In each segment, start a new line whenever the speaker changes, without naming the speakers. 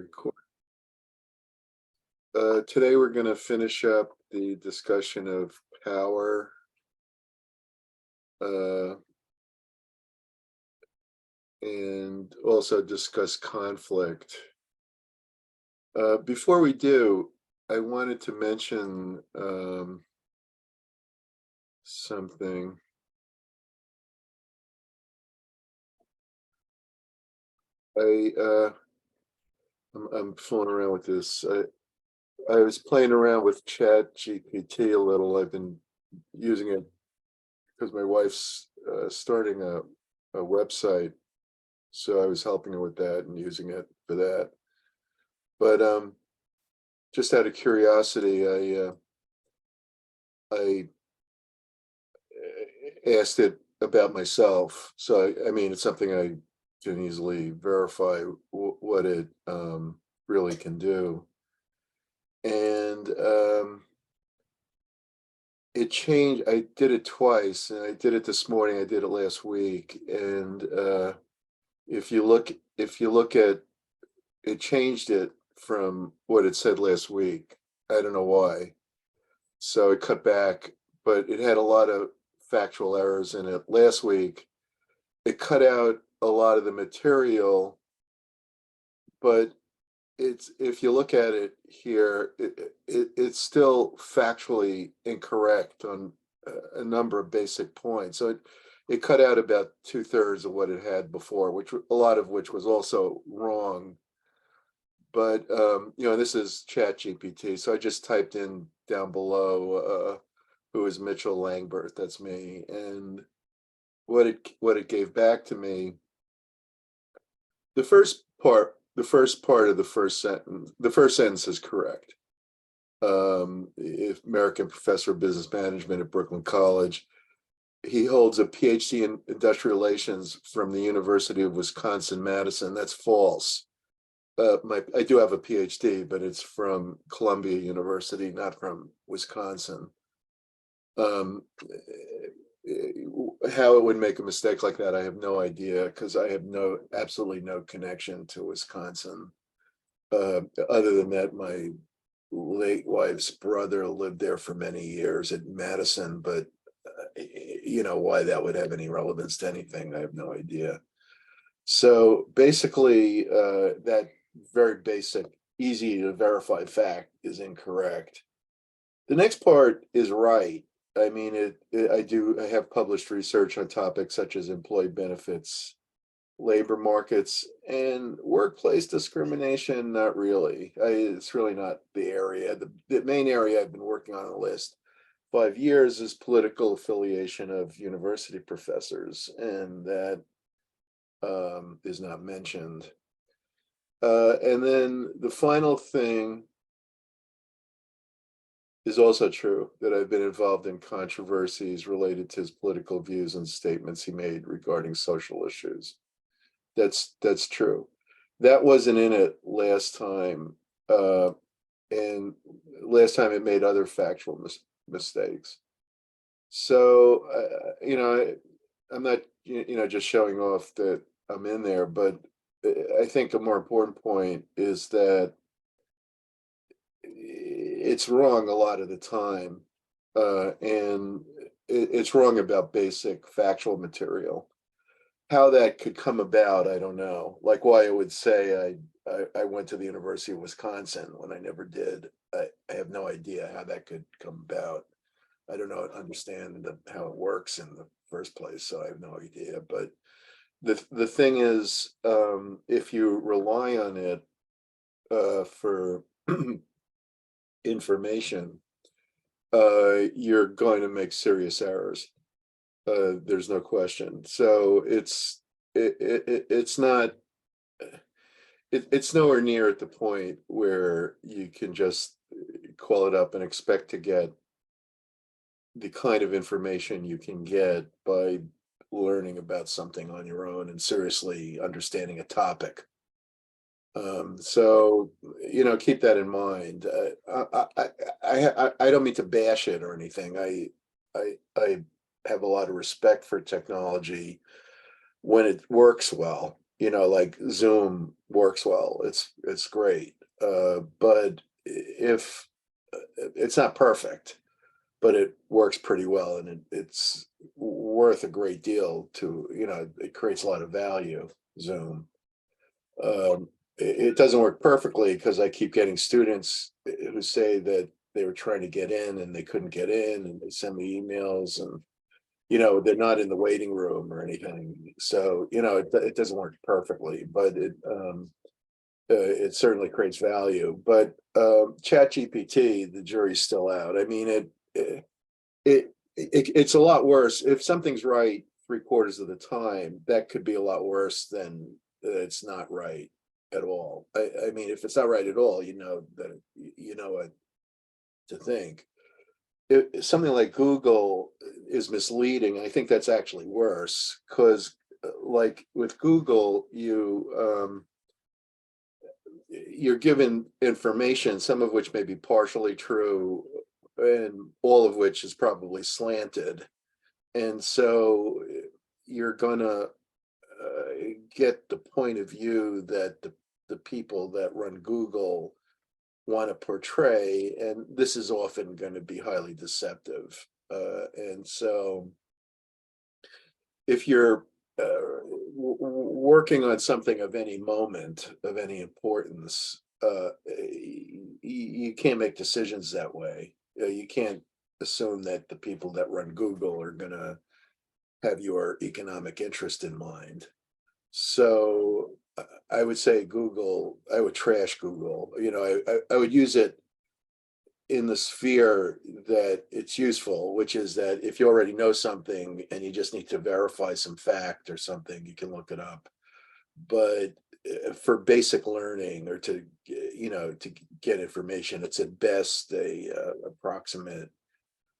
Record. Today we're going to finish up the discussion of power, uh, and also discuss conflict. Before we do, I wanted to mention something. I'm fooling around with this. I was playing around with Chat GPT a little. I've been using it because my wife's starting a website, so I was helping her with that and using it for that. But just out of curiosity, I asked it about myself. So I mean, it's something I can easily verify what it really can do, and it changed. I did it twice, and I did it this morning. I did it last week, and if you look at it, changed it from what it said last week. I don't know why. So it cut back, but it had a lot of factual errors in it. Last week, it cut out a lot of the material, but it's, if you look at it here, it's still factually incorrect on a number of basic points. So it cut out about 2/3 of what it had before, which a lot of which was also wrong. But this is Chat GPT, so I just typed in down below who is Mitchell Langbert, that's me, and what it gave back to me. The first part of the first sentence is correct. If American professor of business management at Brooklyn College, he holds a PhD in industrial relations from the University of Wisconsin-Madison. That's false. I do have a PhD, but it's from Columbia University, not from Wisconsin. How it would make a mistake like that, I have no idea, because I have absolutely no connection to Wisconsin. Other than that, my late wife's brother lived there for many years at Madison, but why that would have any relevance to anything, I have no idea. So basically, that very basic, easy to verify fact is incorrect. The next part is right. I mean, I have published research on topics such as employee benefits, labor markets, and workplace discrimination. Not really. It's really not the area. The main area I've been working on the last 5 years is political affiliation of university professors, and that is not mentioned. And then the final thing is also true, that I've been involved in controversies related to his political views and statements he made regarding social issues. That's true. That wasn't in it last time, and last time it made other factual mistakes. So I'm not just showing off that I'm in there, but I think a more important point is that it's wrong a lot of the time, and it's wrong about basic factual material. How that could come about, I don't know. Like why it would say I went to the University of Wisconsin when I never did. I have no idea how that could come about. I don't understand how it works in the first place, so I have no idea. But the thing is, if you rely on it for information, you're going to make serious errors. There's no question. So it's not, it's nowhere near at the point where you can just call it up and expect to get the kind of information you can get by learning about something on your own and seriously understanding a topic. So keep that in mind. I don't mean to bash it or anything. I have a lot of respect for technology when it works well, like Zoom works well. It's great. But if it's not perfect, but it works pretty well, and it's worth a great deal to, it creates a lot of value, Zoom. It doesn't work perfectly because I keep getting students who say that they were trying to get in and they couldn't get in, and they send me emails, and they're not in the waiting room or anything. So it doesn't work perfectly, but it certainly creates value. But Chat GPT, the jury's still out. I mean, it's a lot worse if something's right 3/4 of the time. That could be a lot worse than it's not right at all. I mean, if it's not right at all, that you know what to think. Something like Google is misleading. I think that's actually worse because, like with Google, you're given information, some of which may be partially true, and all of which is probably slanted. And so you're gonna get the point of view that the people that run Google want to portray, and this is often going to be highly deceptive. And so if you're working on something of any moment, of any importance, you can't make decisions that way. You can't assume that the people that run Google are going to have your economic interest in mind. So I would say Google, I would trash Google. I would use it in the sphere that it's useful, which is that if you already know something and you just need to verify some fact or something, you can look it up. But for basic learning or to get information, it's at best a approximate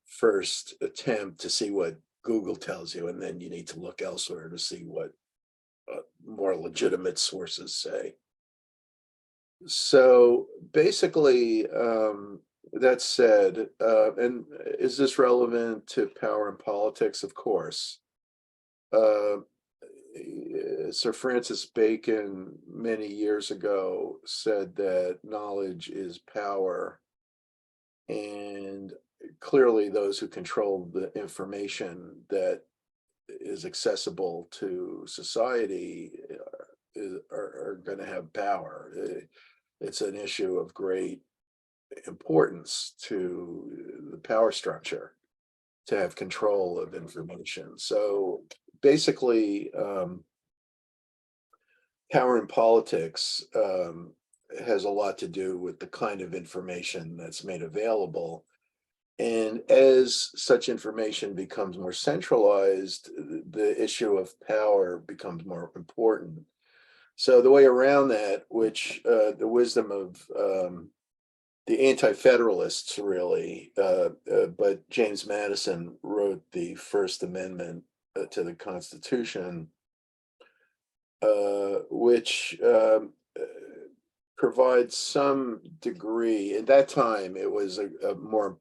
first attempt to see what Google tells you, and then you need to look elsewhere to see what more legitimate sources say. So basically, that said, and is this relevant to power and politics? Of course. Uh, Sir Francis Bacon many years ago said that knowledge is power, and clearly those who control the information that is accessible to society are going to have power. It's an issue of great importance to the power structure to have control of information. So basically, power in politics has a lot to do with the kind of information that's made available. And as such information becomes more centralized, the issue of power becomes more important. So the way around that, which the wisdom of the anti-federalists really, but James Madison wrote the First Amendment to the Constitution, which provides some degree. At that time, it was a more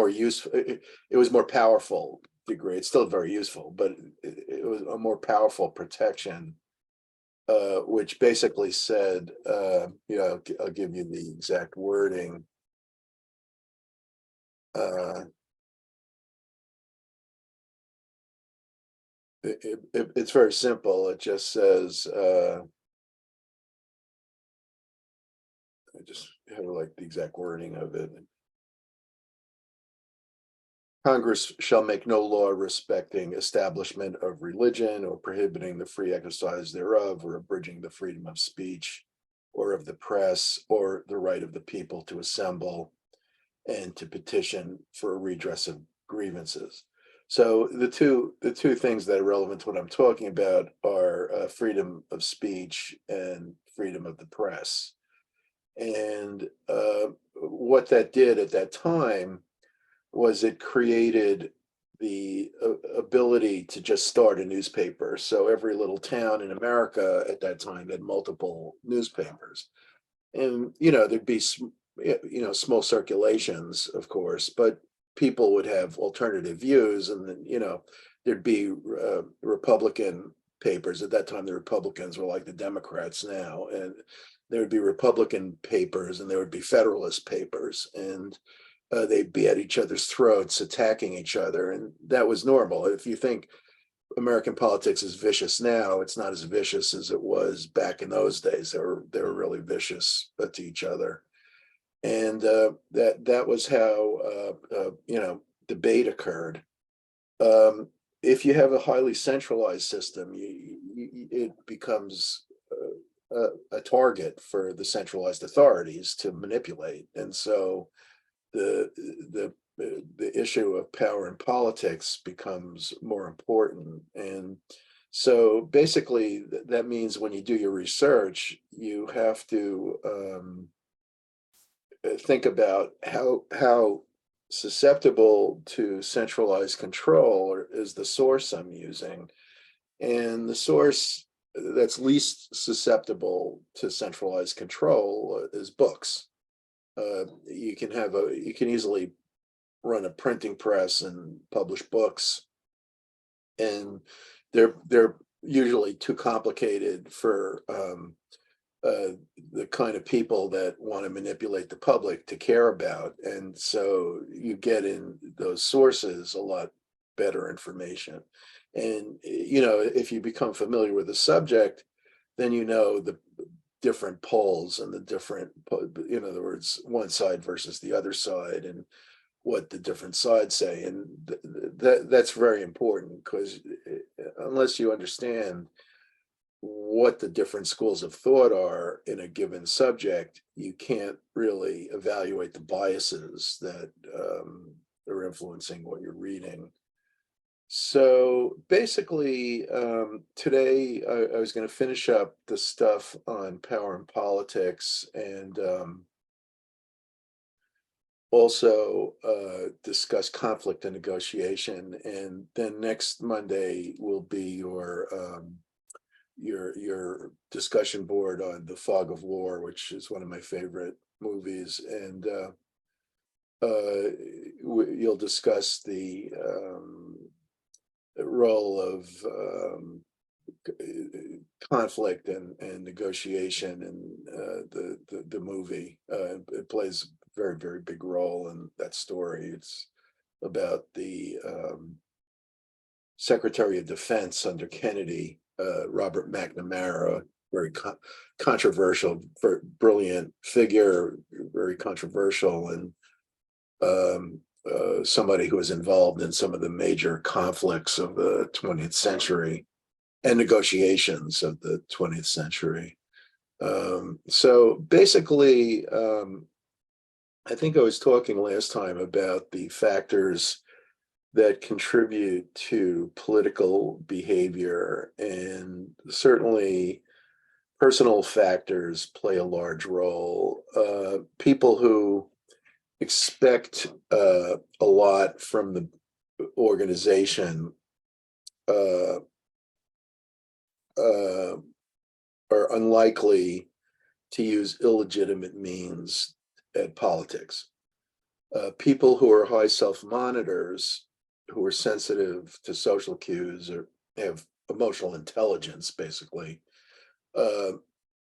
useful. It was more powerful degree. It's still very useful, but it was a more powerful protection, which basically said, I'll give you the exact wording. It's very simple. It just says, I just have like the exact wording of it. Congress shall make no law respecting establishment of religion or prohibiting the free exercise thereof or abridging the freedom of speech or of the press or the right of the people to assemble and to petition for a redress of grievances. So the two things that are relevant to what I'm talking about are freedom of speech and freedom of the press. And what that did at that time was it created the ability to just start a newspaper. So every little town in America at that time had multiple newspapers, and there'd be small circulations, of course, but people would have alternative views, and then there'd be Republican papers. At that time, the Republicans were like the Democrats now, and there would be Republican papers and there would be Federalist papers, and they'd be at each other's throats, attacking each other, and that was normal. If you think American politics is vicious now, it's not as vicious as it was back in those days. They were really vicious to each other, and that was how debate occurred. Um, if you have a highly centralized system, it becomes a target for the centralized authorities to manipulate, and so the the the issue of power in politics becomes more important. And so basically, that means when you do your research, you have to think about how susceptible to centralized control is the source I'm using. And the source that's least susceptible to centralized control is books. You can easily run a printing press and publish books, and they're usually too complicated for the kind of people that want to manipulate the public to care about. And so you get in those sources a lot better information. And if you become familiar with the subject, then the different polls and the different, in other words, one side versus the other side, and what the different sides say. And that's very important, because unless you understand what the different schools of thought are in a given subject, you can't really evaluate the biases that are influencing what you're reading. So basically, today I was going to finish up the stuff on power and politics, and also discuss conflict and negotiation. And then next Monday will be your discussion board on The Fog of War, which is one of my favorite movies. And you'll discuss the role of conflict and negotiation in the movie. It plays a very, very big role in that story. It's about the Secretary of Defense under Kennedy, Robert McNamara, very controversial, very brilliant figure, very controversial, and somebody who was involved in some of the major conflicts of the 20th century and negotiations of the 20th century. So basically, I think I was talking last time about the factors that contribute to political behavior, and certainly personal factors play a large role. People who expect a lot from the organization uh, uh, are unlikely to use illegitimate means at politics. People who are high self-monitors, who are sensitive to social cues, or have emotional intelligence, basically, uh,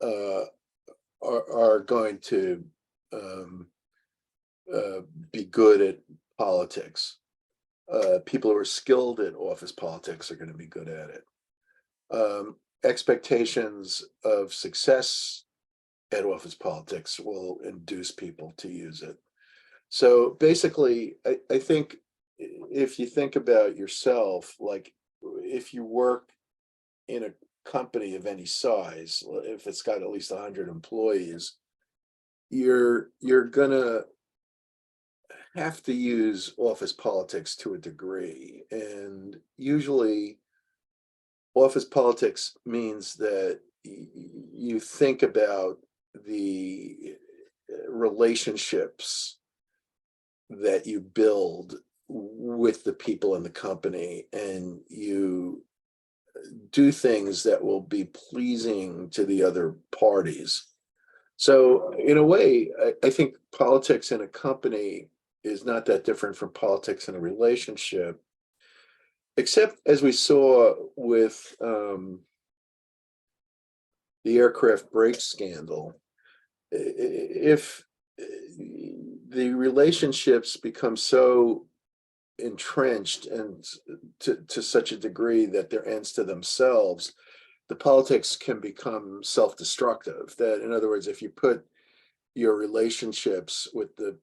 uh, are going to um, be good at politics. People who are skilled at office politics are going to be good at it. Expectations of success at office politics will induce people to use it. So basically, I think if you think about yourself, like if you work in a company of any size, if it's got at least 100 employees, you're gonna have to use office politics to a degree. And usually office politics means that you think about the relationships that you build with the people in the company, and you do things that will be pleasing to the other parties. So in a way, I think politics in a company is not that different from politics in a relationship, except as we saw with the aircraft brake scandal. If the relationships become so entrenched and to such a degree that they're ends to themselves, the politics can become self-destructive. That, in other words, if you put your relationships with the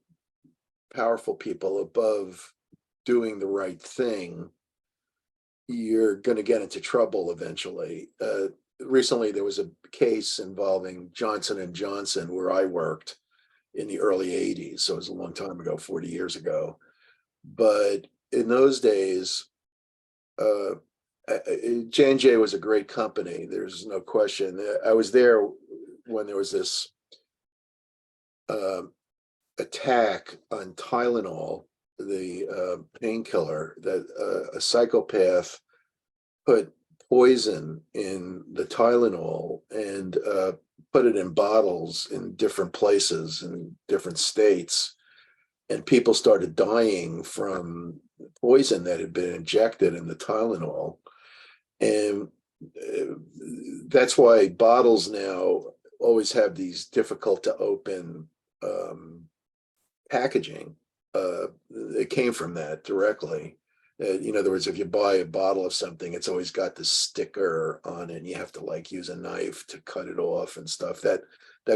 powerful people above doing the right thing, you're going to get into trouble eventually. Recently, there was a case involving Johnson and Johnson where I worked in the early 80s. So it was a long time ago, 40 years ago. But in those days, J&J was a great company. There's no question. I was there when there was this uh, attack on Tylenol, the painkiller, that a psychopath put poison in the Tylenol and put it in bottles in different places in different states. And people started dying from poison that had been injected in the Tylenol. And that's why bottles now always have these difficult to open packaging. It came from that directly. In other words, if you buy a bottle of something, it's always got the sticker on it, and you have to like use a knife to cut it off and stuff. That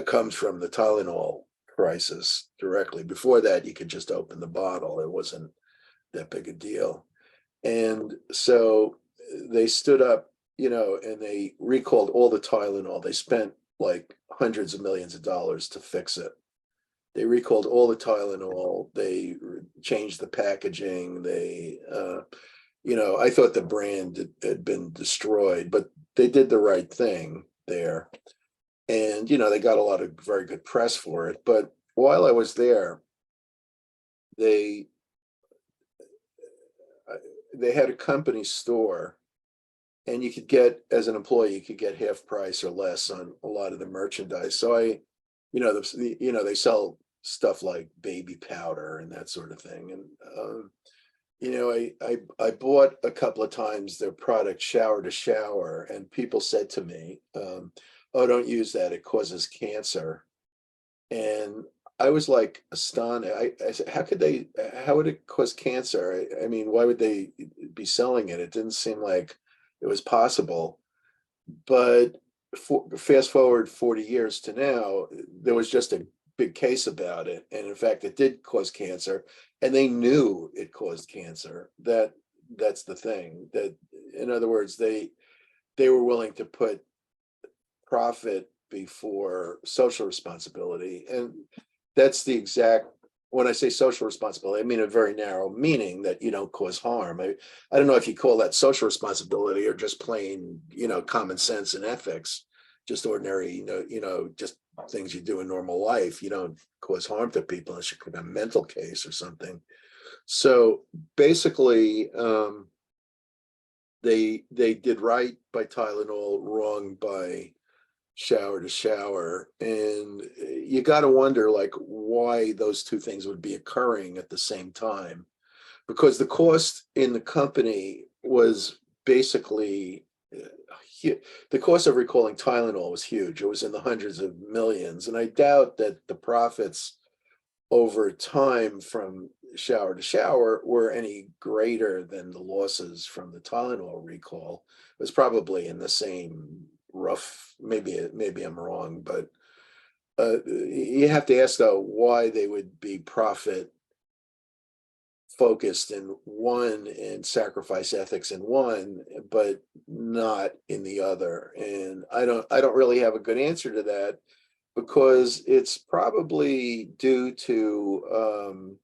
comes from the Tylenol crisis directly. Before that, you could just open the bottle. It wasn't that big a deal. And so they stood up, and they recalled all the Tylenol. They spent like hundreds of millions of dollars to fix it. They recalled all the Tylenol. They changed the packaging. I thought the brand had been destroyed, but they did the right thing there. And, they got a lot of very good press for it. But while I was there, they had a company store, and you could get, as an employee, you could get half price or less on a lot of the merchandise. So they sell stuff like baby powder and that sort of thing. And I bought a couple of times their product, shower to shower, and people said to me, "Oh, don't use that; it causes cancer." And I was like astonished. I said, how would it cause cancer? I mean, why would they be selling it? It didn't seem like it was possible. But fast forward 40 years to now, there was just a big case about it. And in fact, it did cause cancer, and they knew it caused cancer. That's the thing. That, in other words, they were willing to put profit before social responsibility. And that's the exact, when I say social responsibility, I mean a very narrow meaning, that you don't cause harm. I don't know if you call that social responsibility or just plain, common sense and ethics, just ordinary, just things you do in normal life. You don't cause harm to people unless you're in a mental case or something. So basically, they did right by Tylenol, wrong by shower to shower. And you got to wonder, like, why those two things would be occurring at the same time, because the cost in the company was basically the cost of recalling Tylenol was huge. It was in the hundreds of millions. And I doubt that the profits over time from shower to shower were any greater than the losses from the Tylenol recall. It was probably in the same rough, maybe I'm wrong, but you have to ask, though, why they would be profit focused in one and sacrifice ethics in one, but not in the other. And I don't really have a good answer to that, because it's probably due to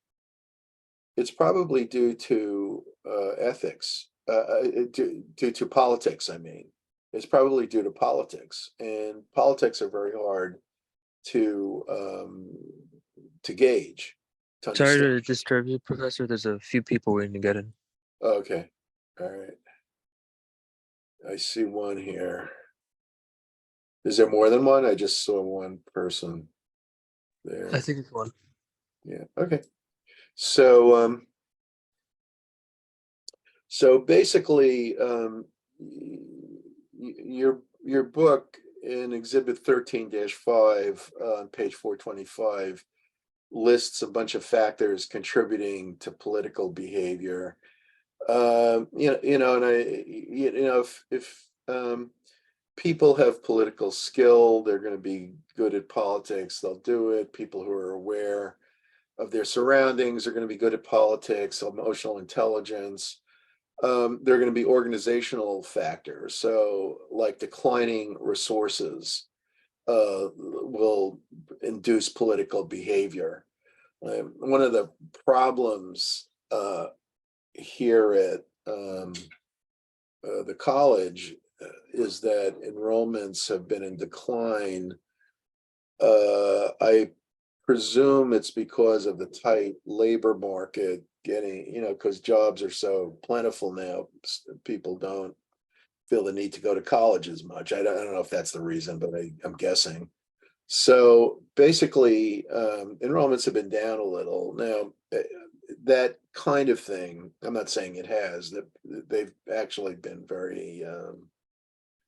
ethics, due to politics. I mean, it's probably due to politics, and politics are very hard to gauge, to
Sorry
understand.
to disturb you, Professor. There's a few people waiting to get in.
Okay, all right. I see one here. Is there more than one? I just saw one person
I
there.
think it's one.
Yeah. Okay. So basically, your book in Exhibit 13-5 on page 425 lists a bunch of factors contributing to political behavior. And if people have political skill, they're going to be good at politics. They'll do it. People who are aware of their surroundings are going to be good at politics. Emotional intelligence. There are going to be organizational factors. So, like declining resources will induce political behavior. One of the problems here at the college is that enrollments have been in decline. I presume it's because of the tight labor market getting, because jobs are so plentiful now, people don't feel the need to go to college as much. I don't know if that's the reason, but I'm guessing. So basically, enrollments have been down a little. Now, that kind of thing, I'm not saying it has, that they've actually been very,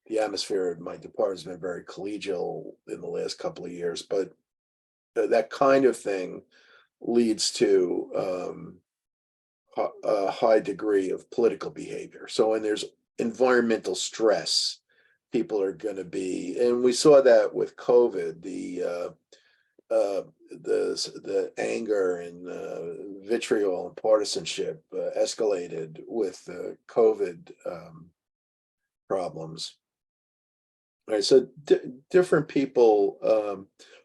the atmosphere of my department has been very collegial in the last couple of years, but that kind of thing leads to a high degree of political behavior. So when there's environmental stress, people are going to be, and we saw that with COVID, the anger and vitriol and partisanship escalated with the COVID problems. All right, so different people.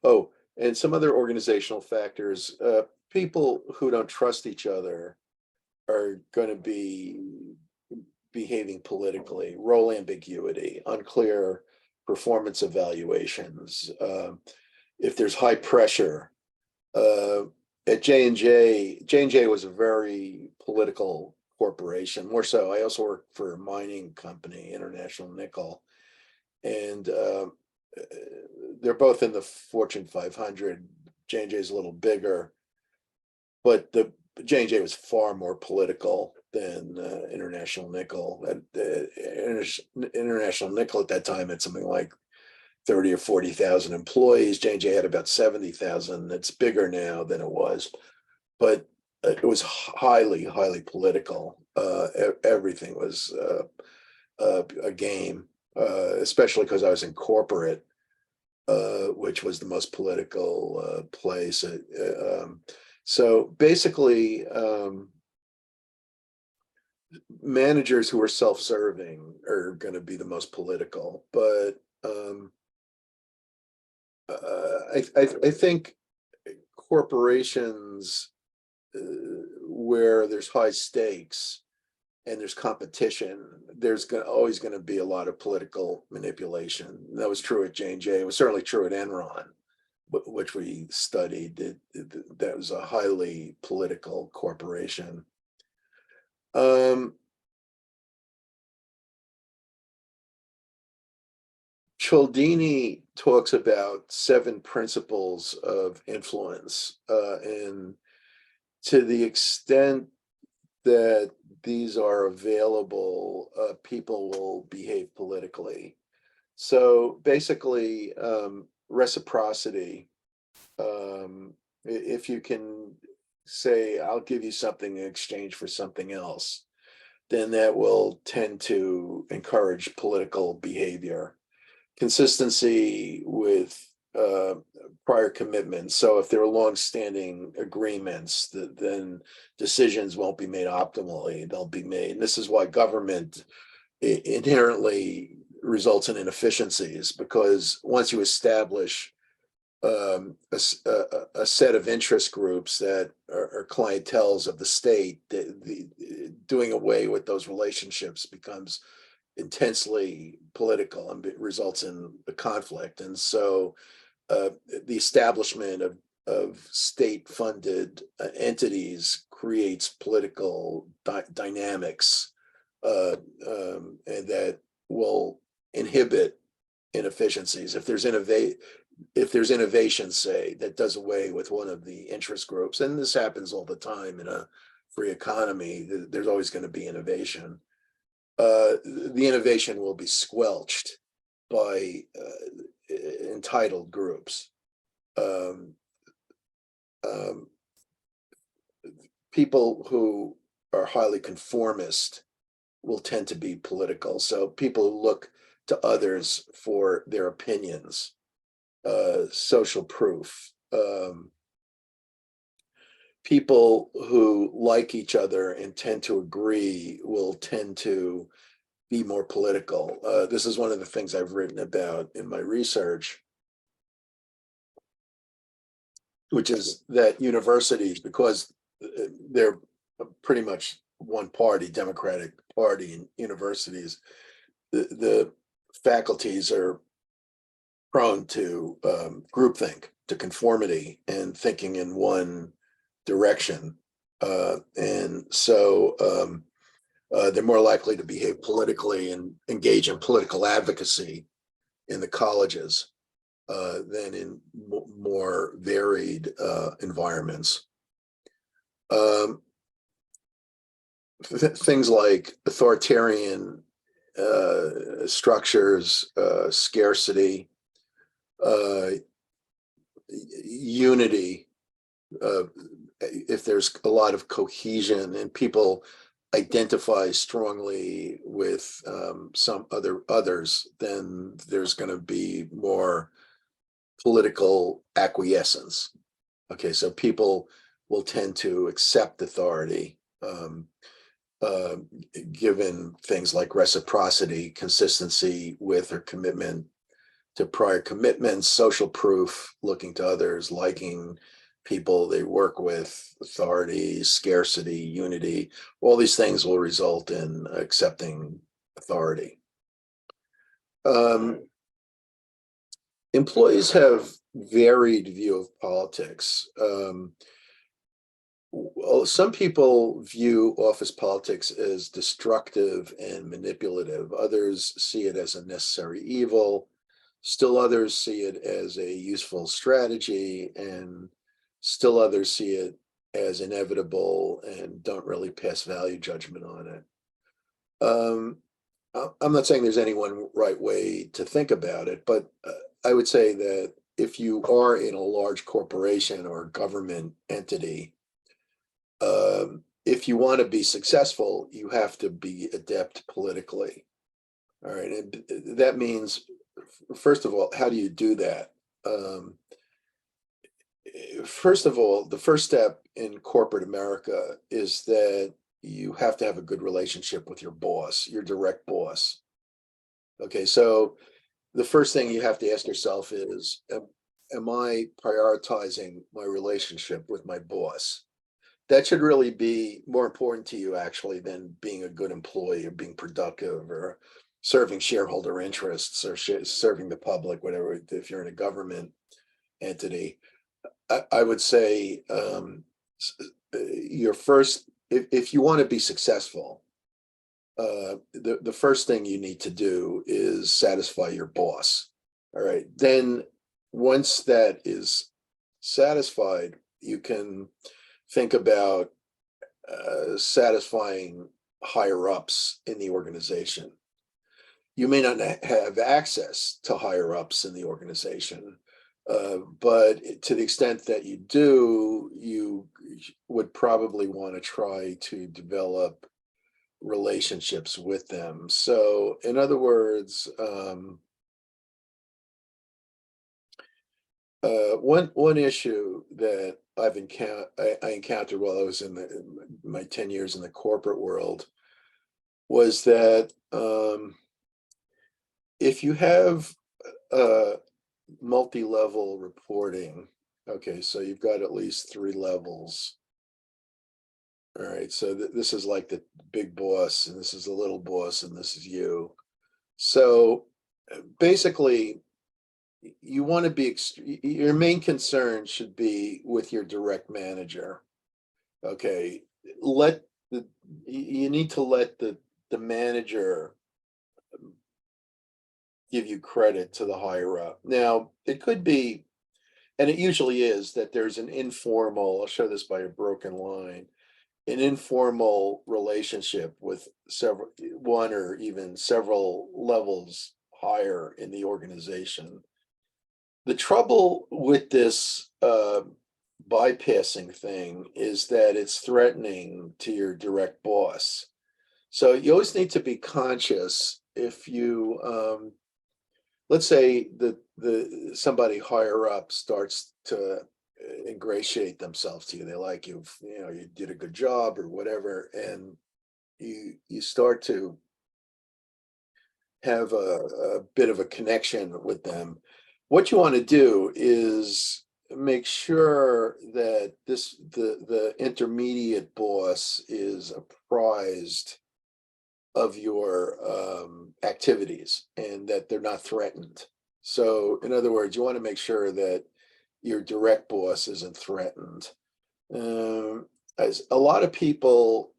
Oh, and some other organizational factors. People who don't trust each other are going to be behaving politically, role ambiguity, unclear performance evaluations. If there's high pressure, at J&J was a very political corporation, more so. I also worked for a mining company, International Nickel, and they're both in the Fortune 500. J&J is a little bigger, but the J&J was far more political than International Nickel. International Nickel at that time had something like 30 or 40,000 employees. J&J had about 70,000. It's bigger now than it was, but it was highly, highly political. Everything was a game, especially because I was in corporate, which was the most political place. So basically, managers who are self-serving are going to be the most political, but I think corporations where there's high stakes and there's competition, there's always going to be a lot of political manipulation. That was true at J&J. It was certainly true at Enron, which we studied. That was a highly political corporation. Cialdini talks about 7 principles of influence, and to the extent that these are available, people will behave politically. So basically, reciprocity. If you can say, I'll give you something in exchange for something else, then that will tend to encourage political behavior. Consistency with prior commitments. So if there are long-standing agreements, then decisions won't be made optimally. They'll be made. And this is why government inherently results in inefficiencies, because once you establish a set of interest groups that are clienteles of the state, doing away with those relationships becomes intensely political and it results in the conflict. And so the establishment of state-funded entities creates political dynamics, and that will inhibit inefficiencies. If there's innovation, say, that does away with one of the interest groups, and this happens all the time in a free economy, there's always going to be innovation. The innovation will be squelched by entitled groups. Um, um, People who are highly conformist will tend to be political. So people who look to others for their opinions, social proof, people who like each other and tend to agree will tend to be more political. This is one of the things I've written about in my research, which is that universities, because they're pretty much one party, Democratic Party in universities, the faculties are prone to groupthink, to conformity, and thinking in one direction. And so they're more likely to behave politically and engage in political advocacy in the colleges than in more varied environments. Things like authoritarian structures, scarcity, unity, if there's a lot of cohesion and people identify strongly with some others, then there's going to be more political acquiescence. Okay, so people will tend to accept authority uh, given things like reciprocity, consistency with or commitment to prior commitments, social proof, looking to others, liking people they work with, authority, scarcity, unity. All these things will result in accepting authority. Employees have varied view of politics. Well, some people view office politics as destructive and manipulative. Others see it as a necessary evil. Still others see it as a useful strategy, and still others see it as inevitable and don't really pass value judgment on it. Um, I'm not saying there's any one right way to think about it, but I would say that if you are in a large corporation or government entity, if you want to be successful, you have to be adept politically. All right. And that means, first of all, how do you do that? First of all, the first step in corporate America is that you have to have a good relationship with your boss, your direct boss. Okay. So the first thing you have to ask yourself is, am I prioritizing my relationship with my boss? That should really be more important to you actually than being a good employee or being productive or serving shareholder interests or serving the public, whatever. If you're in a government entity, I would say your first, if you want to be successful, the first thing you need to do is satisfy your boss. All right. Then once that is satisfied, you can think about satisfying higher ups in the organization. You may not have access to higher ups in the organization, but to the extent that you do, you would probably want to try to develop relationships with them. So, in other words, one issue that I encountered while I was in my 10 years in the corporate world was that if you have multi-level reporting, okay, so you've got at least 3 levels. All right, so this is like the big boss, and this is the little boss, and this is you. So basically, you want to be your main concern should be with your direct manager. Okay, let the you need to let the manager give you credit to the higher up. Now, it could be, and it usually is, that there's an informal, I'll show this by a broken line, an informal relationship with one or even several levels higher in the organization. The trouble with this bypassing thing is that it's threatening to your direct boss. So you always need to be conscious if you, let's say the somebody higher up starts to ingratiate themselves to you. They like you, you know, you did a good job or whatever, and you start to have a bit of a connection with them. What you want to do is make sure that the intermediate boss is apprised of your activities and that they're not threatened. So, in other words, you want to make sure that your direct boss isn't threatened. As a lot of people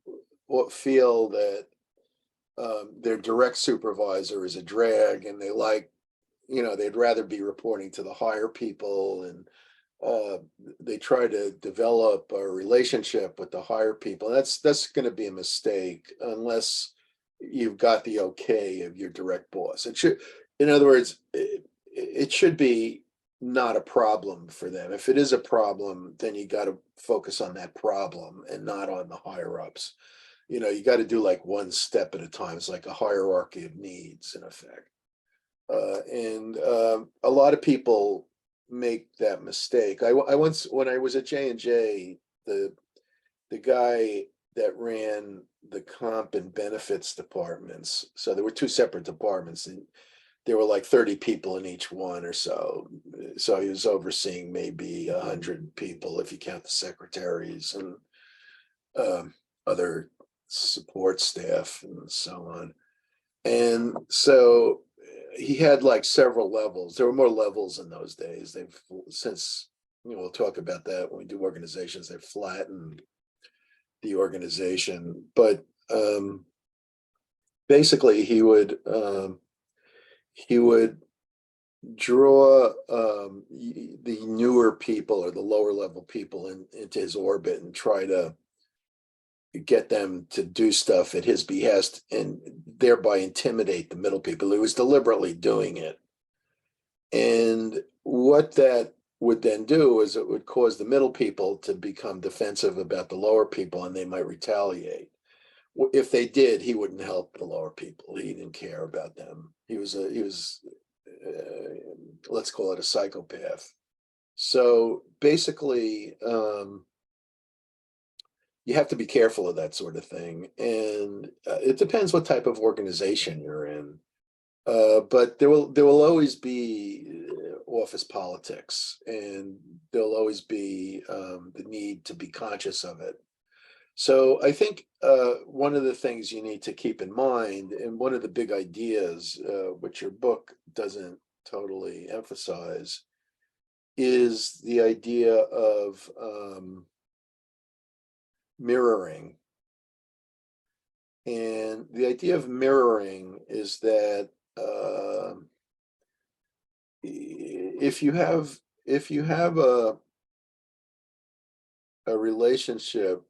feel that their direct supervisor is a drag, and they like, you know, they'd rather be reporting to the higher people, and they try to develop a relationship with the higher people. That's going to be a mistake unless you've got the okay of your direct boss. It should, in other words, it should be not a problem for them. If it is a problem, then you got to focus on that problem and not on the higher ups. You know, you got to do like one step at a time. It's like a hierarchy of needs, in effect. And a lot of people make that mistake. I once, when I was at J&J, the guy that ran the comp and benefits departments, so there were two separate departments, and there were like 30 people in each one or so. So he was overseeing maybe 100 people if you count the secretaries and other support staff and so on. And so he had like several levels. There were more levels in those days. They've since, you know, we'll talk about that when we do organizations, they've flattened the organization. But basically he would draw the newer people or the lower level people into his orbit and try to get them to do stuff at his behest and thereby intimidate the middle people. He was deliberately doing it. And what that would then do is it would cause the middle people to become defensive about the lower people, and they might retaliate. If they did, he wouldn't help the lower people. He didn't care about them. He was let's call it a psychopath. So basically, you have to be careful of that sort of thing. And it depends what type of organization you're in. But there will always be office politics, and there'll always be the need to be conscious of it. So I think one of the things you need to keep in mind, and one of the big ideas, which your book doesn't totally emphasize, is the idea of mirroring. And the idea of mirroring is that if you have a relationship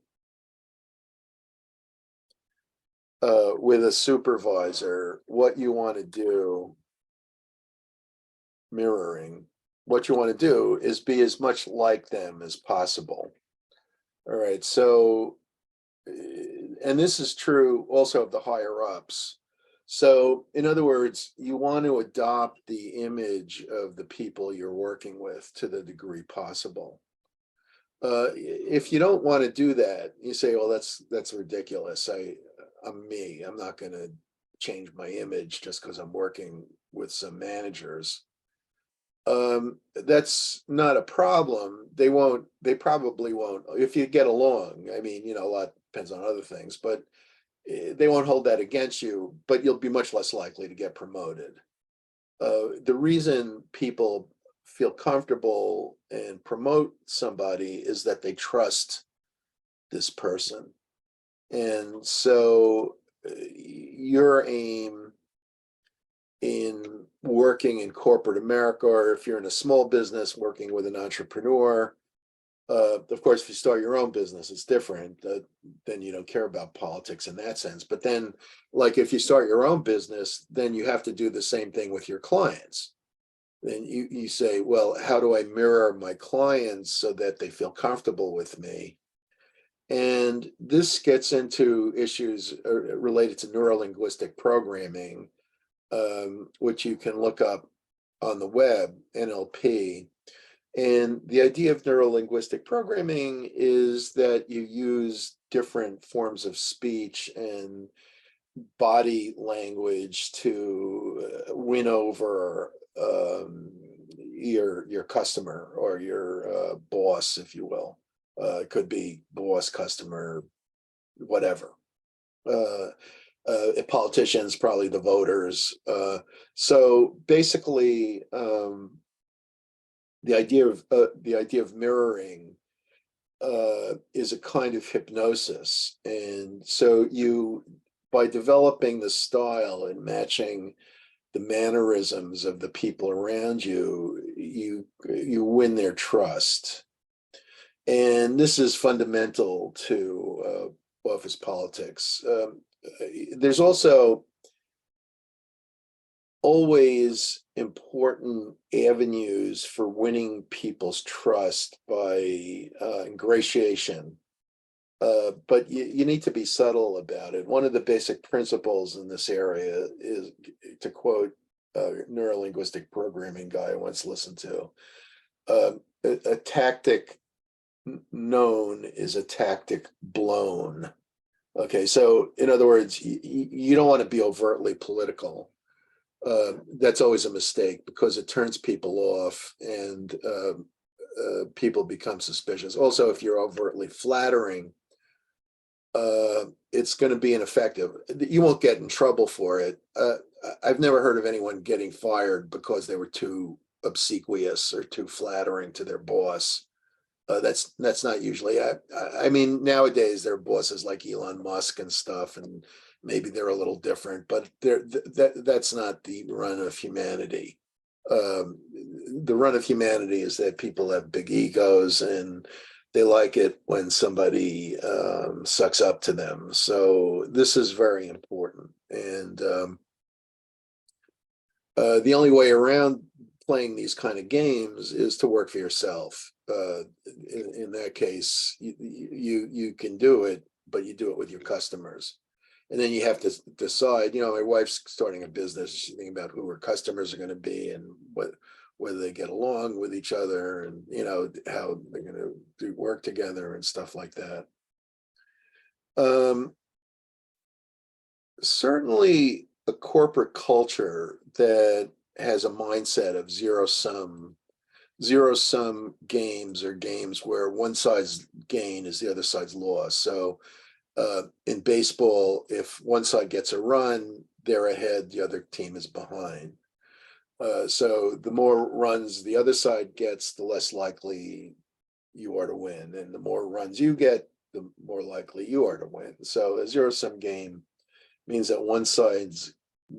with a supervisor, what you want to do, mirroring, what you want to do is be as much like them as possible. All right, so, and this is true also of the higher ups. So, in other words, you want to adopt the image of the people you're working with to the degree possible. If you don't want to do that, you say, "Well, that's ridiculous. I'm me. I'm not going to change my image just because I'm working with some managers." That's not a problem. They probably won't, if you get along. I mean, you know, a lot depends on other things, but they won't hold that against you, but you'll be much less likely to get promoted. The reason people feel comfortable and promote somebody is that they trust this person. And so your aim in working in corporate America, or if you're in a small business working with an entrepreneur, Of course, if you start your own business, it's different. Then you don't care about politics in that sense. But then, like if you start your own business, then you have to do the same thing with your clients. Then you say, well, how do I mirror my clients so that they feel comfortable with me? And this gets into issues related to neurolinguistic programming, which you can look up on the web, NLP. And the idea of neurolinguistic programming is that you use different forms of speech and body language to win over your customer or your boss, if you will. It could be boss, customer, whatever. Politicians, probably the voters. So basically, the idea of mirroring is a kind of hypnosis, and so by developing the style and matching the mannerisms of the people around you, you win their trust, and this is fundamental to office politics. There's also always important avenues for winning people's trust by ingratiation. But you need to be subtle about it. One of the basic principles in this area is, to quote a neurolinguistic programming guy I once listened to, a tactic known is a tactic blown. Okay, so in other words, you don't want to be overtly political. That's always a mistake because it turns people off, and people become suspicious. Also, if you're overtly flattering, it's going to be ineffective. You won't get in trouble for it. I've never heard of anyone getting fired because they were too obsequious or too flattering to their boss. That's not usually. I mean, nowadays there are bosses like Elon Musk and stuff, and maybe they're a little different, but that's not the run of humanity. The run of humanity is that people have big egos and they like it when somebody sucks up to them. So this is very important, and the only way around playing these kind of games is to work for yourself. In that case, you can do it, but you do it with your customers. And then you have to decide, my wife's starting a business. She's thinking about who her customers are going to be and whether they get along with each other, and, how they're going to do work together and stuff like that. Certainly a corporate culture that has a mindset of zero sum games, or games where one side's gain is the other side's loss. So in baseball, if one side gets a run, they're ahead, the other team is behind. So the more runs the other side gets, the less likely you are to win. And the more runs you get, the more likely you are to win. So a zero sum game means that one side's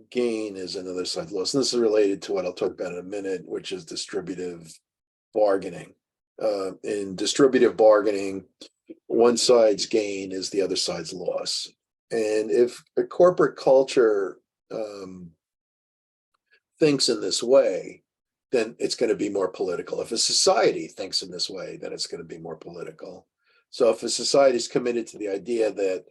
gain is another side's loss. And this is related to what I'll talk about in a minute, which is distributive bargaining. In distributive bargaining, one side's gain is the other side's loss. And if a corporate culture thinks in this way, then it's going to be more political. If a society thinks in this way, then it's going to be more political. So if a society is committed to the idea that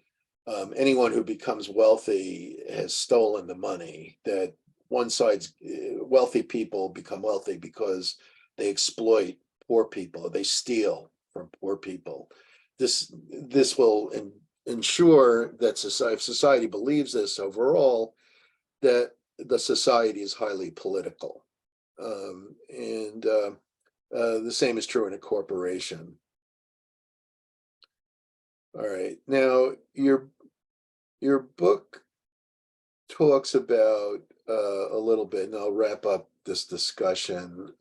anyone who becomes wealthy has stolen the money, that one side's wealthy people become wealthy because they exploit poor people, they steal from poor people. This will ensure that if society believes this overall, that the society is highly political. And the same is true in a corporation. All right. Now, your book talks about a little bit, and I'll wrap up this discussion.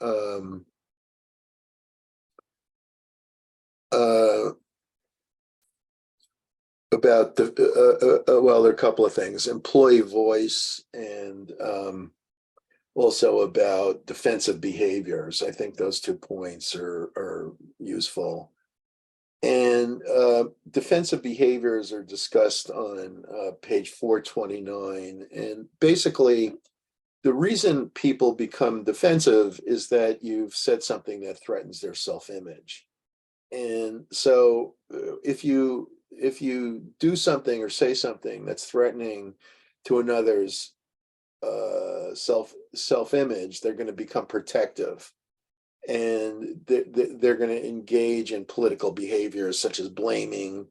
About well, there are a couple of things: employee voice, and also about defensive behaviors. I think those 2 points are useful. And defensive behaviors are discussed on page 429. And basically, the reason people become defensive is that you've said something that threatens their self-image. And so if you do something or say something that's threatening to another's self-image, they're going to become protective, and they're going to engage in political behaviors such as blaming,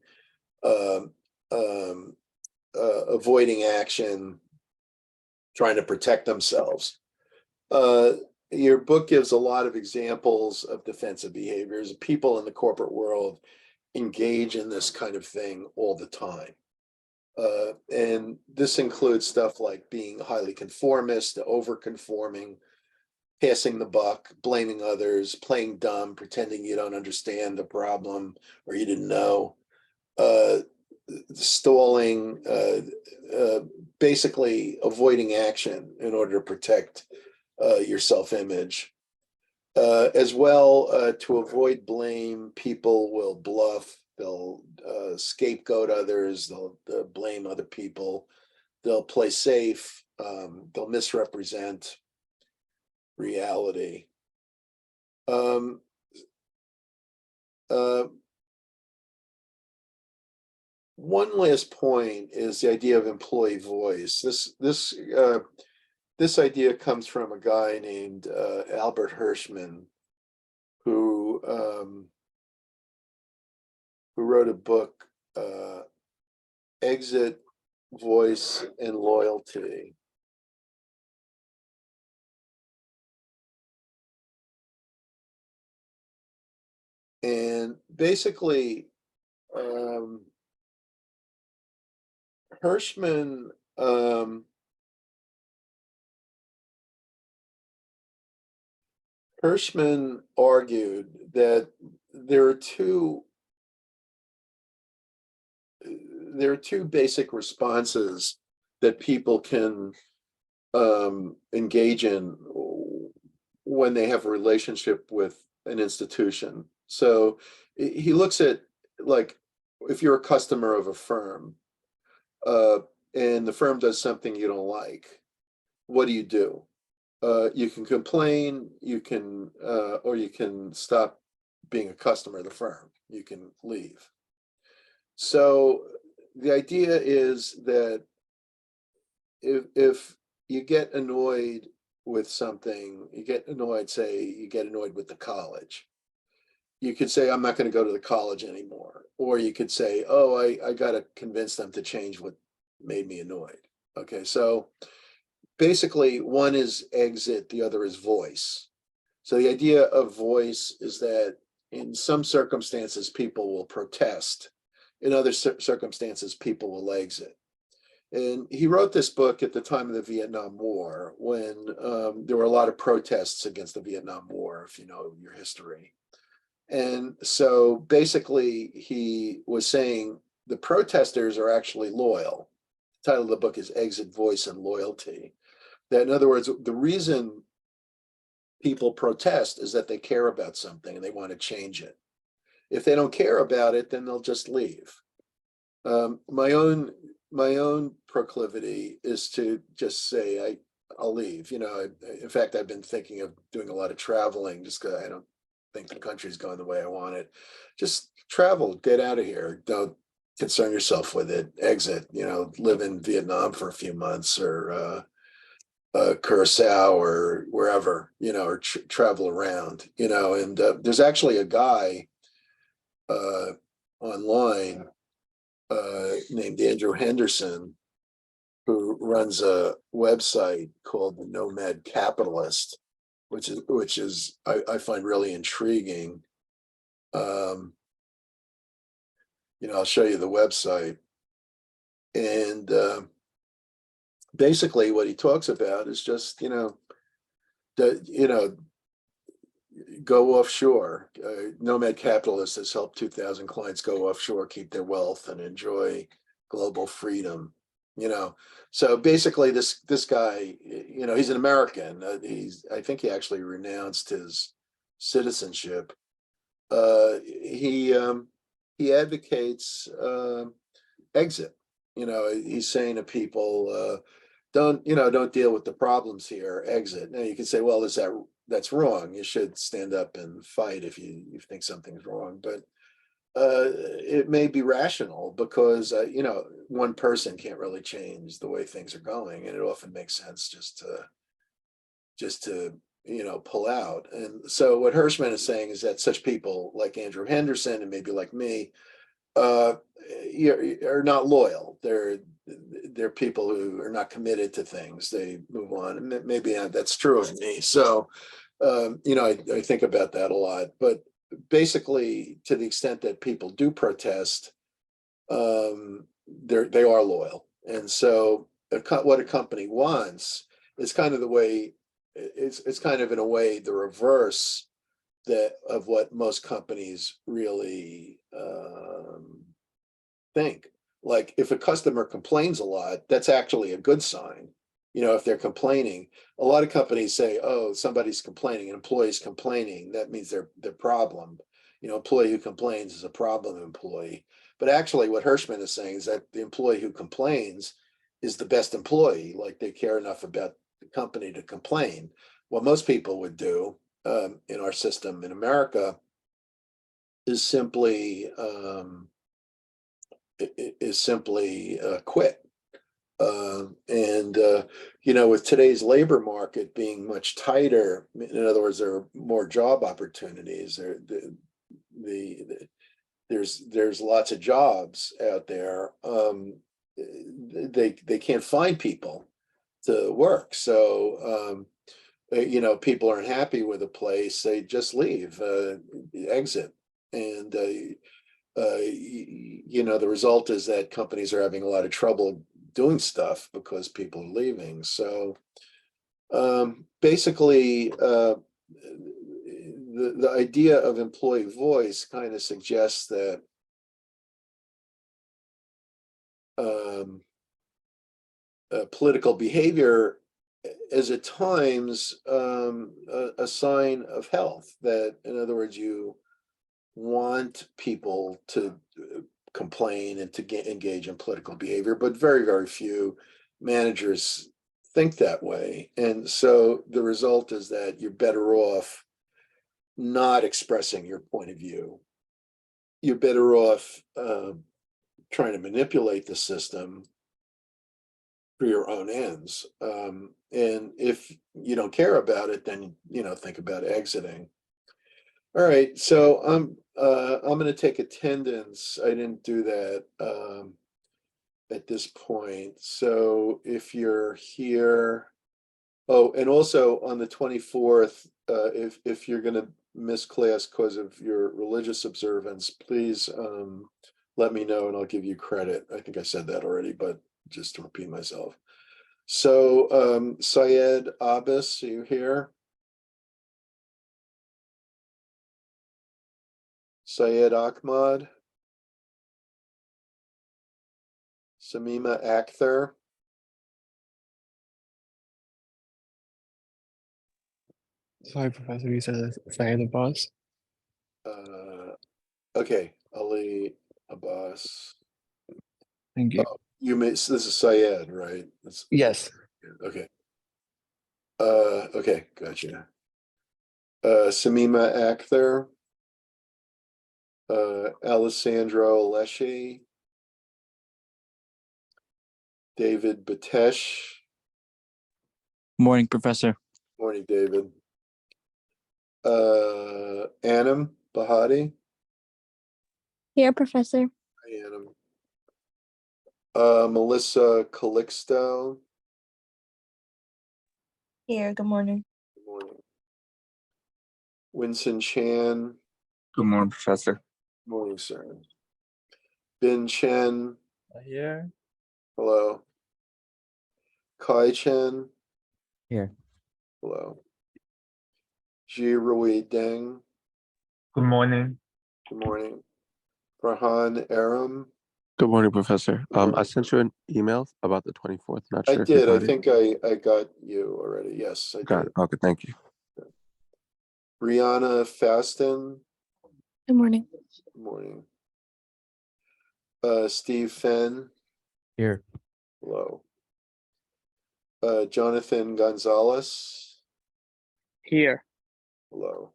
um, um, avoiding action, trying to protect themselves. Uh, your book gives a lot of examples of defensive behaviors. People in the corporate world engage in this kind of thing all the time. And this includes stuff like being highly conformist, over-conforming, passing the buck, blaming others, playing dumb, pretending you don't understand the problem or you didn't know, uh, stalling, basically avoiding action in order to protect your self-image. As well, to avoid blame, people will bluff, they'll scapegoat others, they'll blame other people, they'll play safe, they'll misrepresent reality. Um, uh, One last point is the idea of employee voice. This idea comes from a guy named Albert Hirschman, who wrote a book, Exit, Voice, and Loyalty. And basically, Hirschman Hirschman argued that there are two basic responses that people can engage in when they have a relationship with an institution. So he looks at, like, if you're a customer of a firm, uh, and the firm does something you don't like, what do? You can complain, or you can stop being a customer of the firm. You can leave. So the idea is that if you get annoyed with something, you get annoyed, say you get annoyed with the college, you could say, I'm not going to go to the college anymore. Or you could say, oh, I got to convince them to change what made me annoyed. Okay, so basically one is exit, the other is voice. So the idea of voice is that in some circumstances, people will protest. In other circumstances, people will exit. And he wrote this book at the time of the Vietnam War, when there were a lot of protests against the Vietnam War, if you know your history. And so basically, he was saying the protesters are actually loyal. The title of the book is Exit, Voice, and Loyalty. That, in other words, the reason people protest is that they care about something and they want to change it. If they don't care about it, then they'll just leave. My own proclivity is to just say I'll leave. In fact, I've been thinking of doing a lot of traveling just because I don't think the country's going the way I want it. Just travel, get out of here. Don't concern yourself with it. Exit. Live in Vietnam for a few months, or Curacao, or wherever. Or travel around. And there's actually a guy online named Andrew Henderson, who runs a website called the Nomad Capitalist, which is I find really intriguing. I'll show you the website, and basically what he talks about is just go offshore. Nomad Capitalist has helped 2,000 clients go offshore, keep their wealth, and enjoy global freedom. So basically, this guy, he's an American. I think he actually renounced his citizenship. He he advocates exit. He's saying to people, don't deal with the problems here, exit. Now you can say, well, that's wrong. You should stand up and fight if you think something's wrong. But it may be rational because one person can't really change the way things are going, and it often makes sense just to pull out. And so what Hirschman is saying is that such people like Andrew Henderson and maybe like me uh, are not loyal. They're people who are not committed to things. They move on. And maybe that's true of me. So I think about that a lot. But basically, to the extent that people do protest, they are loyal. And so what a company wants is kind of the way it's kind of in a way the reverse of what most companies really think. Like if a customer complains a lot, that's actually a good sign. If they're complaining, a lot of companies say, "Oh, somebody's complaining, an employee's complaining. That means they're problem." Employee who complains is a problem employee. But actually, what Hirschman is saying is that the employee who complains is the best employee. Like they care enough about the company to complain. What most people would do in our system in America is simply quit. With today's labor market being much tighter, in other words, there are more job opportunities. There's lots of jobs out there. They can't find people to work, so people aren't happy with a place, they just leave, exit, and the result is that companies are having a lot of trouble doing stuff because people are leaving. So basically, the idea of employee voice kind of suggests that political behavior is at times a sign of health. That, in other words, you want people to complain and to engage in political behavior, but very, very few managers think that way. And so the result is that you're better off not expressing your point of view. You're better off trying to manipulate the system for your own ends. And if you don't care about it, then think about exiting. All right, so I'm going to take attendance. I didn't do that at this point. So if you're here, oh, and also on the 24th, if you're going to miss class because of your religious observance, please let me know and I'll give you credit. I think I said that already, but just to repeat myself. So Syed Abbas, are you here? Syed Ahmad, Samima Akhtar.
Sorry, Professor, you said Syed Abbas?
Okay, Ali Abbas.
Thank you.
Oh, this is Syed, right?
Yes.
Okay. Okay, gotcha. Samima Akhtar, Alessandro Leschi, David Batesh.
Morning, Professor.
Morning, David. Anam Bahati.
Here, Professor.
Hi, Anam. Melissa Calixto.
Here, good morning.
Good morning. Winston Chan.
Good morning, Professor.
Morning, sir. Bin Chen.
Here.
Hello. Kai Chen.
Here.
Hello. Ji Rui Deng.
Good morning.
Good morning. Farhan Aram.
Good morning, Professor.
Good morning.
I sent you an email about the 24th. Not
I
sure if you
did. I
got it.
think I got you already. Yes, I
Got
did.
it. Okay, thank you.
Brianna Fasten.
Good morning.
Good morning. Steve Fenn,
Here.
hello. Jonathan Gonzalez,
Here.
hello.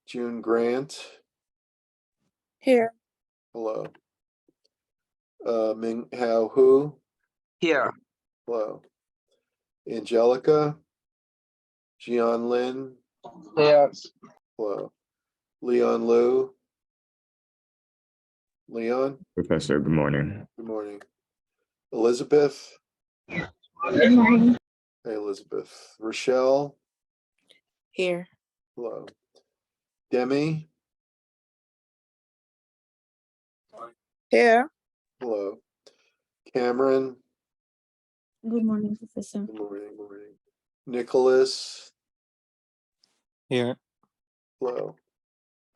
June Grant,
Here.
hello. Ming Hao Hu,
Here.
hello. Angelica, Jian Lin,
Here.
hello. Leon Liu, Leon,
Professor, good morning.
good morning. Elizabeth,
Good morning.
hey Elizabeth. Rochelle,
Here.
hello. Demi,
Here.
hello. Cameron,
Good morning, Professor.
good morning, morning. Nicholas,
Here.
hello.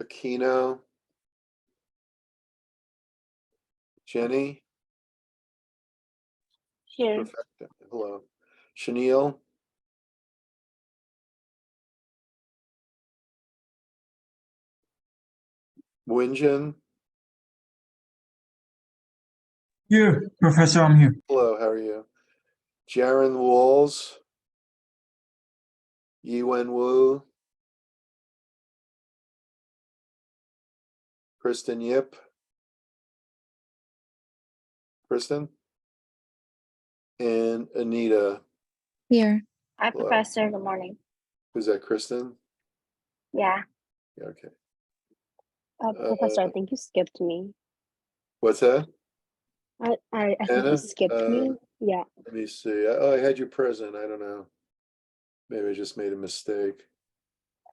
Aquino, Jenny,
Here.
perfect. Hello. Chenille, Winjin,
Here, Professor, I'm here.
hello, how are you? Jaron Walls, Yiwen Wu, Kristen Yip, Kristen, and Anita.
Here.
Hi,
Hello.
Professor. Good morning.
Who's that, Kristen?
Yeah,
Yeah, okay.
Professor, I think you skipped me.
What's that?
I think
Anna?
you skipped me. Yeah.
Let me see. Oh, I had you present. I don't know. Maybe I just made a mistake.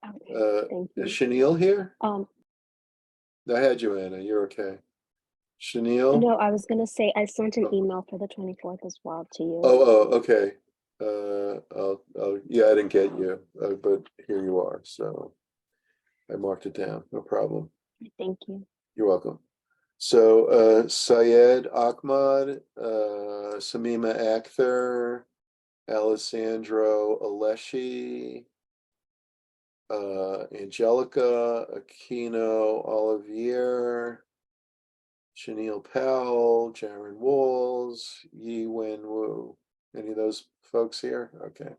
Okay. Thank
Is
you.
Chenille here?
Um,
I had you, Anna. You're okay. Chenille?
no, I was gonna say I sent an email for the 24th as well to you.
Oh, okay. Yeah, I didn't get you, but here you are. So I marked it down. No problem.
Thank you.
You're welcome. So Syed Ahmad, Samima Akhtar, Alessandro Alessi, Angelica Aquino Olivier, Chenille Powell, Jaron Walls, Yi Wen Wu. Any of those folks here? Okay.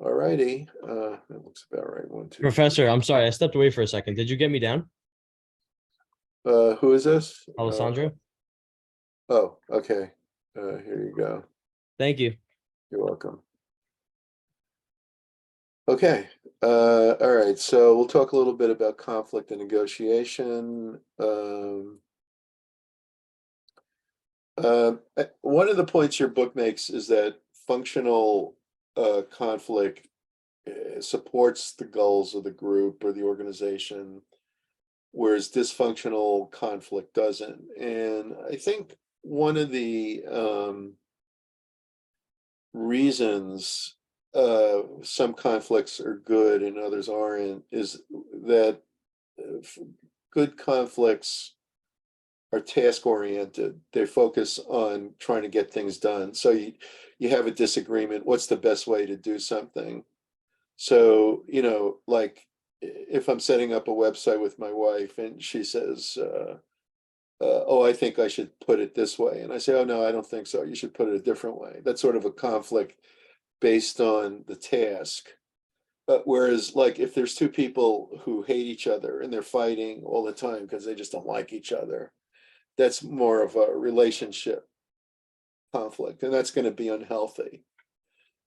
All righty. That looks about right. 1, 2, 3.
Professor, I'm sorry, I stepped away for a second. Did you get me down?
Who is this?
Alessandro?
Oh, okay. Here you go.
Thank you.
You're welcome. Okay. All right. So we'll talk a little bit about conflict and negotiation. One of the points your book makes is that functional conflict supports the goals of the group or the organization, whereas dysfunctional conflict doesn't. And I think one of the reasons some conflicts are good and others aren't is that good conflicts are task oriented. They focus on trying to get things done. So you have a disagreement. What's the best way to do something? So, like if I'm setting up a website with my wife and she says, oh, I think I should put it this way. And I say, oh, no, I don't think so. You should put it a different way. That's sort of a conflict based on the task. Whereas like if there's two people who hate each other and they're fighting all the time because they just don't like each other, that's more of a relationship conflict, and that's going to be unhealthy.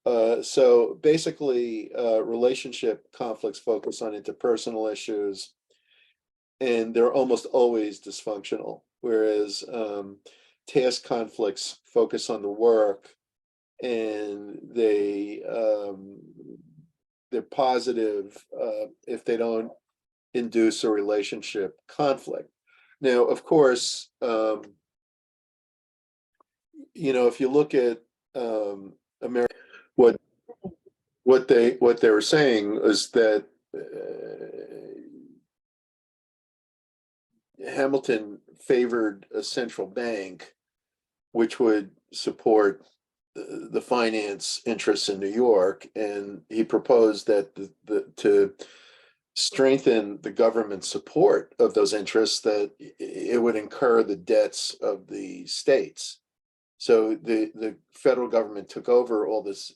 So basically, relationship conflicts focus on interpersonal issues, and they're almost always dysfunctional, whereas task conflicts focus on the work, and they're positive if they don't induce a relationship conflict. Now, of course, if you look at America, what they were saying is that Hamilton favored a central bank, which would support the finance interests in New York, and he proposed that to strengthen the government support of those interests, that it would incur the debts of the states. So the federal government took over all this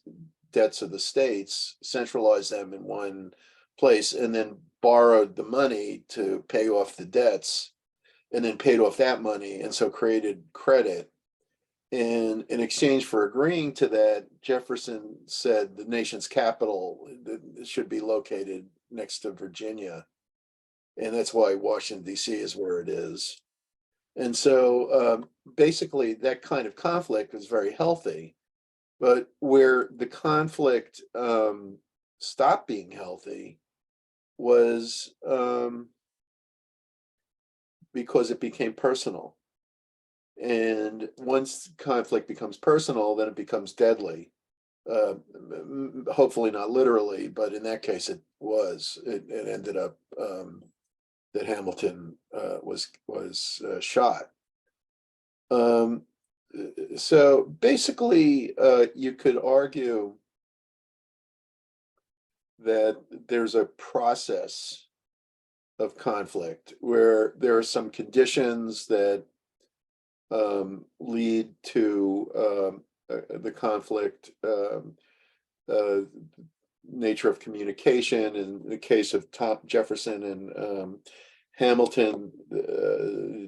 debts of the states, centralized them in one place, and then borrowed the money to pay off the debts, and then paid off that money, and so created credit. And in exchange for agreeing to that, Jefferson said the nation's capital should be located next to Virginia. And that's why Washington, D.C. is where it is. And so basically, that kind of conflict is very healthy. But where the conflict stopped being healthy was because it became personal. And once conflict becomes personal, then it becomes deadly. Hopefully not literally, but in that case it was. It ended up that Hamilton was shot. So basically, you could argue that there's a process of conflict where there are some conditions that lead to the conflict, nature of communication. In the case of Jefferson and Hamilton,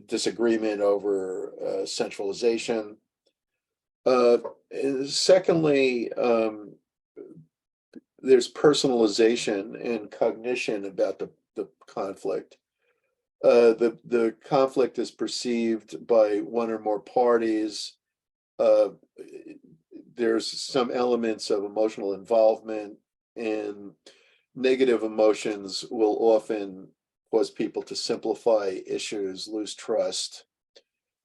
disagreement over centralization. Secondly, there's personalization and cognition about the conflict. The conflict is perceived by one or more parties. There's some elements of emotional involvement, and negative emotions will often cause people to simplify issues, lose trust,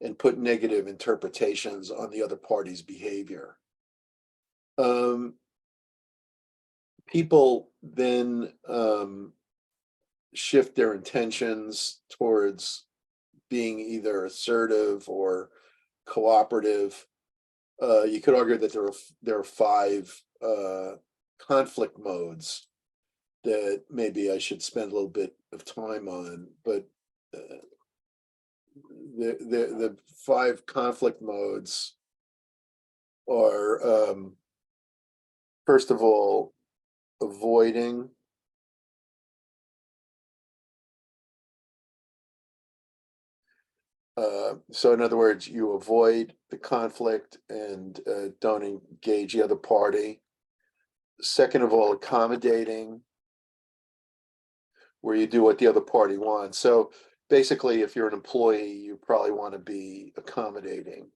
and put negative interpretations on the other party's behavior. People then shift their intentions towards being either assertive or cooperative. You could argue that there are 5 conflict modes that maybe I should spend a little bit of time on, but the 5 conflict modes are, first of all, avoiding, so in other words, you avoid the conflict and don't engage the other party. Second of all, accommodating, where you do what the other party wants. So basically, if you're an employee, you probably want to be accommodating.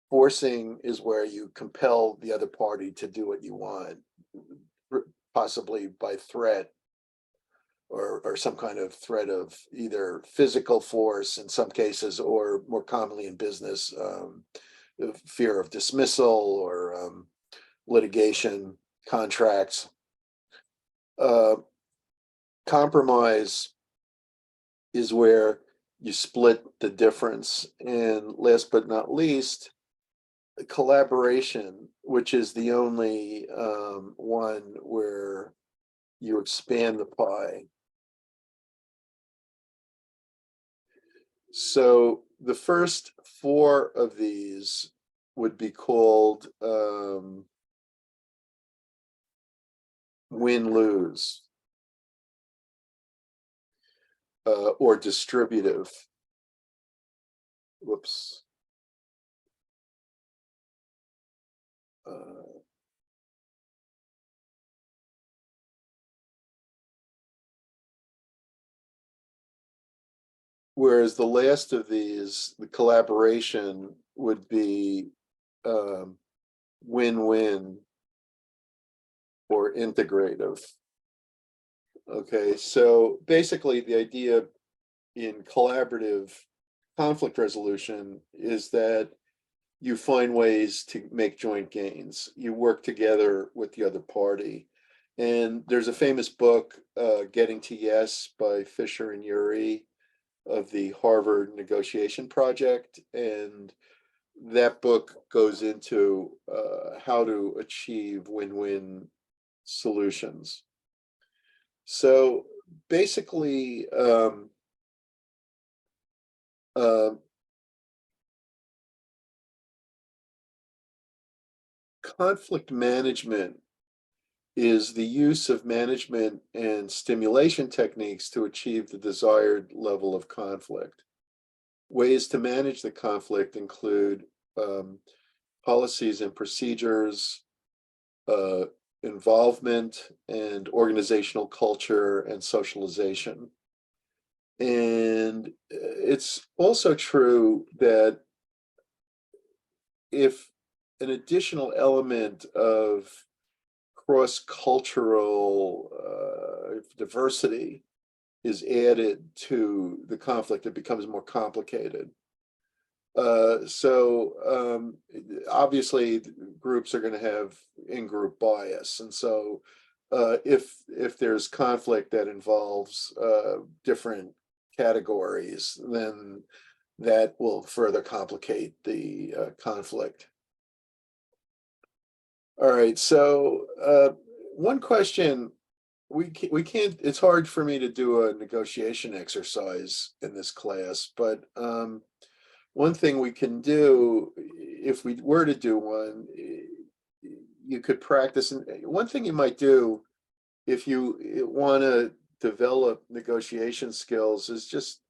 Forcing is where you compel the other party to do what you want, possibly by threat, or some kind of threat of either physical force in some cases, or more commonly in business, fear of dismissal or litigation, contracts. Compromise is where you split the difference. And last but not least, collaboration, which is the only one where you expand the pie. So the first 4 of these would be called win-lose, or distributive. Whoops. Whereas the last of these, the collaboration, would be win-win or integrative. Okay, so basically the idea in collaborative conflict resolution is that you find ways to make joint gains. You work together with the other party. And there's a famous book, Getting to Yes by Fisher and Urey, of the Harvard Negotiation Project. And that book goes into how to achieve win-win solutions. So basically, conflict management is the use of management and stimulation techniques to achieve the desired level of conflict. Ways to manage the conflict include policies and procedures, involvement and organizational culture, and socialization. And it's also true that if an additional element of cross-cultural diversity is added to the conflict, it becomes more complicated. Obviously groups are going to have in-group bias, and so if there's conflict that involves different categories, then that will further complicate the conflict. All right, so one question, we can't, it's hard for me to do a negotiation exercise in this class, but one thing we can do, if we were to do one, you could practice. And one thing you might do if you want to develop negotiation skills is just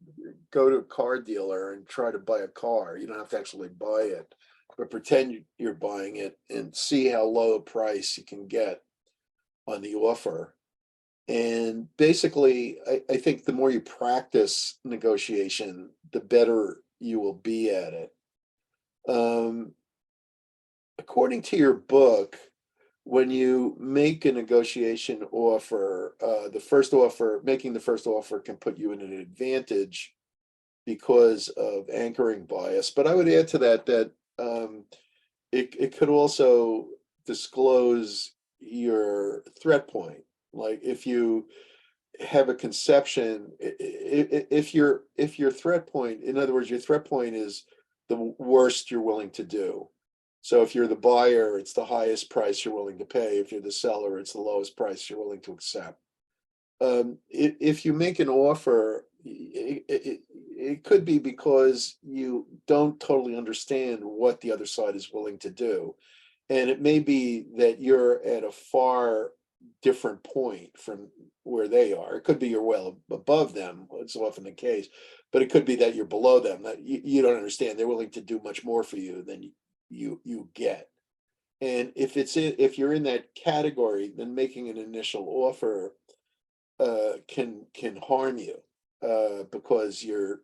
go to a car dealer and try to buy a car. You don't have to actually buy it, but pretend you're buying it and see how low a price you can get on the offer. And basically, I think the more you practice negotiation, the better you will be at it. According to your book, when you make a negotiation offer, making the first offer can put you in an advantage because of anchoring bias. But I would add to that it could also disclose your threat point. Like if you have a conception, if your threat point, in other words, your threat point is the worst you're willing to do. So if you're the buyer, it's the highest price you're willing to pay. If you're the seller, it's the lowest price you're willing to accept. If you make an offer, it could be because you don't totally understand what the other side is willing to do. And it may be that you're at a far different point from where they are. It could be you're well above them. It's often the case, but it could be that you're below them, that you don't understand. They're willing to do much more for you than you get. And if you're in that category, then making an initial offer can harm you because you're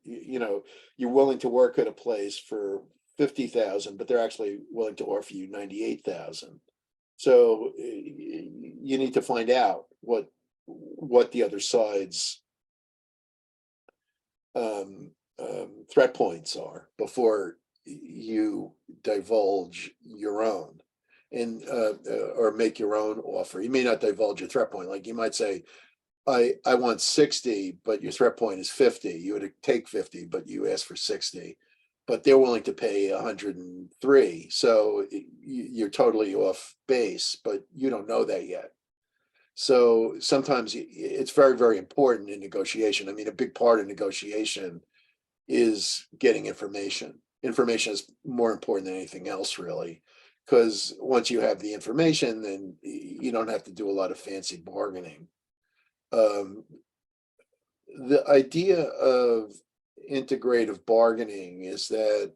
willing to work at a place for 50,000, but they're actually willing to offer you 98,000. So you need to find out what the other side's threat points are before you divulge your own and or make your own offer. You may not divulge your threat point. Like you might say, I want 60, but your threat point is 50. You would take 50, but you ask for 60, but they're willing to pay 103. So you're totally off base, but you don't know that yet. So sometimes it's very, very important in negotiation. I mean, a big part of negotiation is getting information. Information is more important than anything else, really, because once you have the information, then you don't have to do a lot of fancy bargaining. The idea of integrative bargaining is that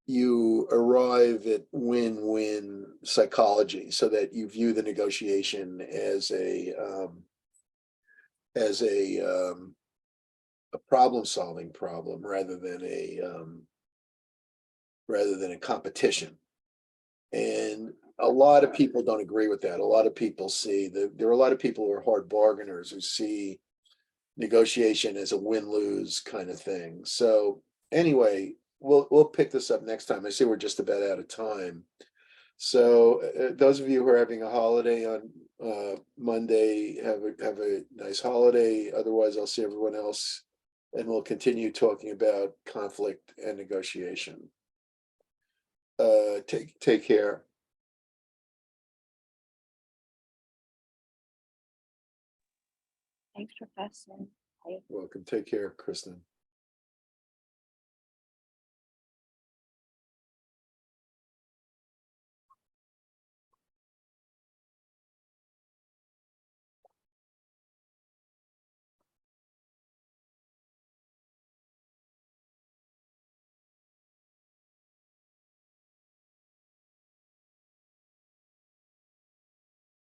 you arrive at win-win psychology, so that you view the negotiation as a problem-solving problem rather than a competition. And a lot of people don't agree with that. A lot of people see that there are a lot of people who are hard bargainers who see negotiation as a win-lose kind of thing. So anyway, we'll pick this up next time. I see we're just about out of time. So those of you who are having a holiday on Monday, have a nice holiday. Otherwise, I'll see everyone else, and we'll continue talking about conflict and negotiation. Take care.
Thanks, Professor. Bye.
Welcome. Take care, Kristen.